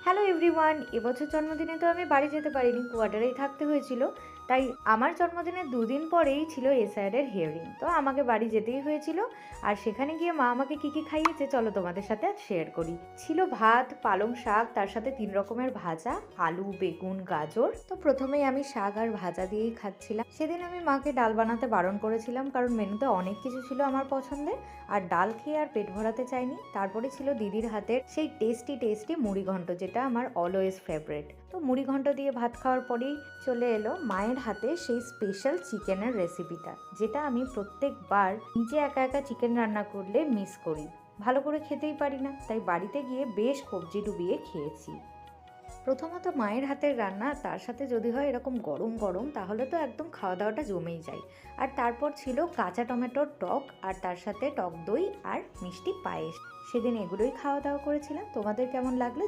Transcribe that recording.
Hello everyone, এবছর জন্মদিনে তো আমি বাড়ি যেতে পারিনি, কোয়ার্টারেই থাকতে হয়েছিল। তাই আমার জন্মদিনের দুদিন পরেই ছিল এসআইআরের হিয়ারিং, তো আমাকে বাড়ি যেতেই হয়েছিল। আর সেখানে গিয়ে মা আমাকে কী কী খাইয়েছে চলো তোমাদের সাথে আজ শেয়ার করি। ছিল ভাত, পালং শাক, তার সাথে 3 রকমের ভাজা, আলু, বেগুন, গাজর। তো প্রথমেই আমি শাক আর ভাজা দিয়েই খাচ্ছিলাম। সেদিন আমি মাকে ডাল বানাতে বারণ করেছিলাম, কারণ মেনুতে অনেক কিছু ছিল আমার পছন্দের, আর ডাল খেয়ে আর পেট ভরাতে চাইনি। তারপরে ছিল দিদির হাতের সেই টেস্টি টেস্টি মুড়ি ঘন্ট, যেটা আমার অলওয়েজ ফেভারিট। তো মুড়ি ঘন্ট দিয়ে ভাত খাওয়ার পরেই চলে এলো মায়ের হাতে সেই স্পেশাল চিকেনের রেসিপিটা, যেটা আমি প্রত্যেকবার নিজে একা একা চিকেন রান্না করলে মিস করি। ভালো করে খেতেই পারি না, তাই বাড়িতে গিয়ে বেশ কবজি ডুবিয়ে খেয়েছি। প্রথমত মায়ের হাতের রান্না, তার সাথে যদি হয় এরকম গরম গরম, তাহলে তো একদম খাওয়া দাওয়াটা জমেই যায়। আর তারপর ছিল কাঁচা টমেটোর টক, আর তার সাথে টক দই আর মিষ্টি পায়েস। সেদিন এগুলোই খাওয়া দাওয়া করেছিলাম। তোমাদের কেমন লাগলো?